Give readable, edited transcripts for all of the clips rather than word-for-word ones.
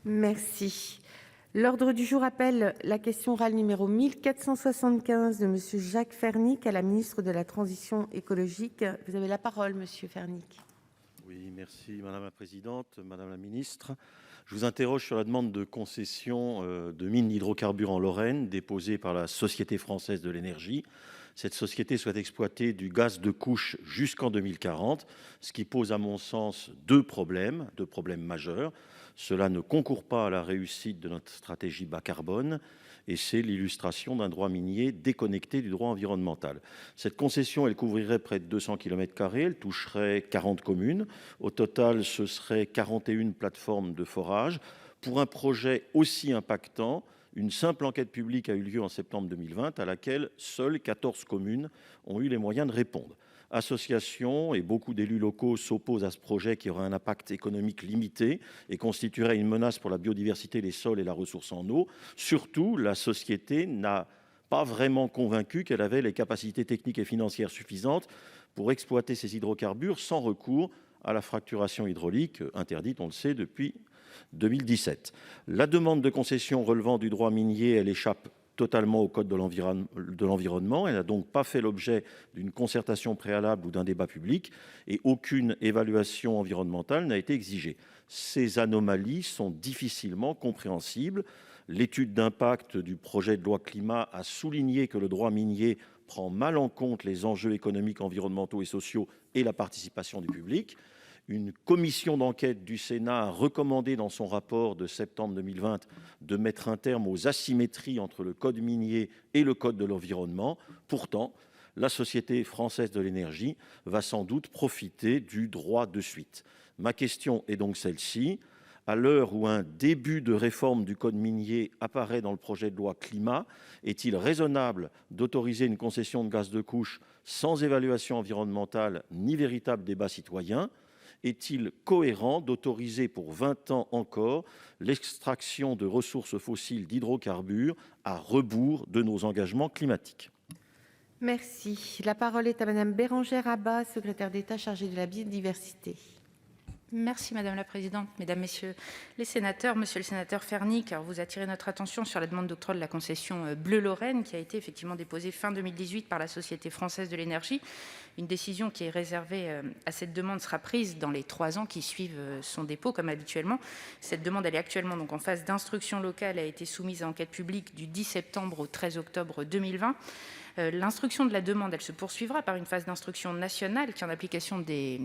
Merci. L'ordre du jour appelle la question orale numéro 1475 de Monsieur Jacques Fernique à la ministre de la Transition écologique. Vous avez la parole, Monsieur Fernique. Oui, merci Madame la Présidente, Madame la Ministre. Je vous interroge sur la demande de concession de mines d'hydrocarbures en Lorraine déposée par la Société française de l'énergie. Cette société souhaite exploiter du gaz de couche jusqu'en 2040, ce qui pose à mon sens deux problèmes majeurs. Cela ne concourt pas à la réussite de notre stratégie bas carbone et c'est l'illustration d'un droit minier déconnecté du droit environnemental. Cette concession, elle couvrirait près de 200 km², elle toucherait 40 communes. Au total, ce serait 41 plateformes de forage. Pour un projet aussi impactant, une simple enquête publique a eu lieu en septembre 2020 à laquelle seules 14 communes ont eu les moyens de répondre. Associations et beaucoup d'élus locaux s'opposent à ce projet qui aurait un impact économique limité et constituerait une menace pour la biodiversité, les sols et la ressource en eau. Surtout, la société n'a pas vraiment convaincu qu'elle avait les capacités techniques et financières suffisantes pour exploiter ces hydrocarbures sans recours à la fracturation hydraulique, interdite, on le sait, depuis 2017. La demande de concession relevant du droit minier, elle échappe totalement au code de l'environnement. Elle n'a donc pas fait l'objet d'une concertation préalable ou d'un débat public et aucune évaluation environnementale n'a été exigée. Ces anomalies sont difficilement compréhensibles. L'étude d'impact du projet de loi climat a souligné que le droit minier prend mal en compte les enjeux économiques, environnementaux et sociaux et la participation du public. Une commission d'enquête du Sénat a recommandé dans son rapport de septembre 2020 de mettre un terme aux asymétries entre le code minier et le code de l'environnement. Pourtant, la Société française de l'énergie va sans doute profiter du droit de suite. Ma question est donc celle-ci. À l'heure où un début de réforme du code minier apparaît dans le projet de loi climat, est-il raisonnable d'autoriser une concession de gaz de couche sans évaluation environnementale ni véritable débat citoyen ? Est-il cohérent d'autoriser pour 20 ans encore l'extraction de ressources fossiles d'hydrocarbures à rebours de nos engagements climatiques ? Merci. La parole est à Madame Bérangère Abba, secrétaire d'État chargée de la biodiversité. Merci Madame la Présidente, Mesdames, Messieurs les sénateurs. Monsieur le sénateur Fernique, vous attirez notre attention sur la demande d'octroi de la concession Bleu Lorraine qui a été effectivement déposée fin 2018 par la Société française de l'énergie. Une décision qui est réservée à cette demande sera prise dans les 3 ans qui suivent son dépôt, comme habituellement. Cette demande, elle est actuellement donc en phase d'instruction locale, a été soumise à enquête publique du 10 septembre au 13 octobre 2020. L'instruction de la demande, elle se poursuivra par une phase d'instruction nationale qui, en application des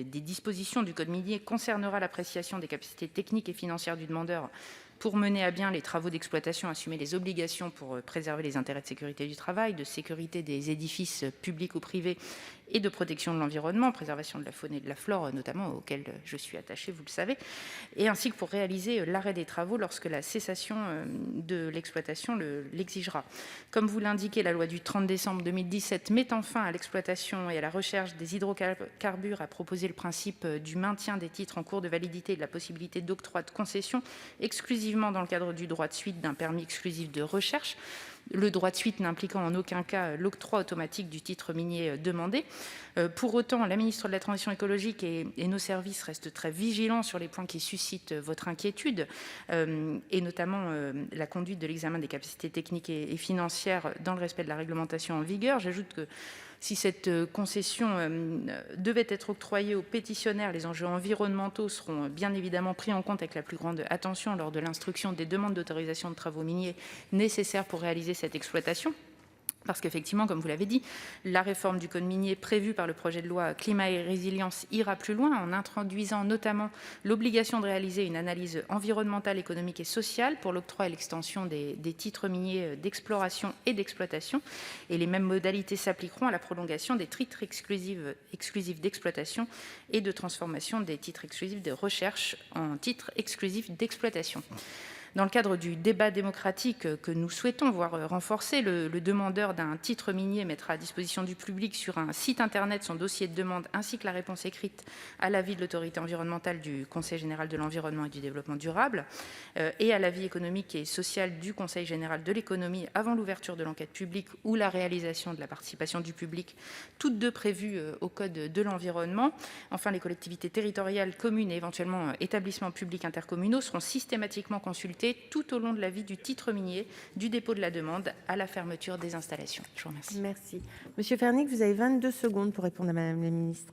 dispositions du code minier, concernera l'appréciation des capacités techniques et financières du demandeur pour mener à bien les travaux d'exploitation, assumer les obligations pour préserver les intérêts de sécurité du travail, de sécurité des édifices publics ou privés et de protection de l'environnement, préservation de la faune et de la flore notamment, auxquelles je suis attachée, vous le savez, et ainsi que pour réaliser l'arrêt des travaux lorsque la cessation de l'exploitation l'exigera. Comme vous l'indiquez, la loi du 30 décembre 2017 mettant fin à l'exploitation et à la recherche des hydrocarbures a proposé le principe du maintien des titres en cours de validité et de la possibilité d'octroi de concession exclusivement dans le cadre du droit de suite d'un permis exclusif de recherche, le droit de suite n'impliquant en aucun cas l'octroi automatique du titre minier demandé. Pour autant, la ministre de la Transition écologique et nos services restent très vigilants sur les points qui suscitent votre inquiétude, et notamment la conduite de l'examen des capacités techniques et financières dans le respect de la réglementation en vigueur. J'ajoute que si cette concession devait être octroyée aux pétitionnaires, les enjeux environnementaux seront bien évidemment pris en compte avec la plus grande attention lors de l'instruction des demandes d'autorisation de travaux miniers nécessaires pour réaliser cette exploitation. Parce qu'effectivement, comme vous l'avez dit, la réforme du code minier prévue par le projet de loi Climat et Résilience ira plus loin en introduisant notamment l'obligation de réaliser une analyse environnementale, économique et sociale pour l'octroi et l'extension des titres miniers d'exploration et d'exploitation. Et les mêmes modalités s'appliqueront à la prolongation des titres exclusifs d'exploitation et de transformation des titres exclusifs de recherche en titres exclusifs d'exploitation. Dans le cadre du débat démocratique que nous souhaitons voir renforcer, le demandeur d'un titre minier mettra à disposition du public sur un site internet son dossier de demande ainsi que la réponse écrite à l'avis de l'autorité environnementale du Conseil général de l'environnement et du développement durable et à l'avis économique et social du Conseil général de l'économie avant l'ouverture de l'enquête publique ou la réalisation de la participation du public, toutes deux prévues au Code de l'environnement. Enfin, les collectivités territoriales, communes et éventuellement établissements publics intercommunaux seront systématiquement consultés tout au long de la vie du titre minier, du dépôt de la demande à la fermeture des installations. Je vous remercie. Merci. Monsieur Fernique, vous avez 22 secondes pour répondre à Madame la ministre.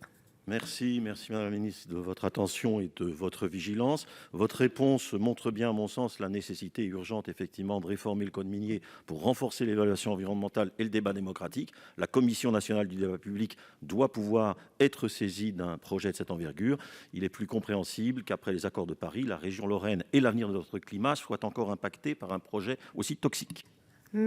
Merci Madame la Ministre de votre attention et de votre vigilance. Votre réponse montre bien, à mon sens, la nécessité urgente, effectivement, de réformer le code minier pour renforcer l'évaluation environnementale et le débat démocratique. La Commission nationale du débat public doit pouvoir être saisie d'un projet de cette envergure. Il est plus compréhensible qu'après les accords de Paris, la région Lorraine et l'avenir de notre climat soient encore impactés par un projet aussi toxique.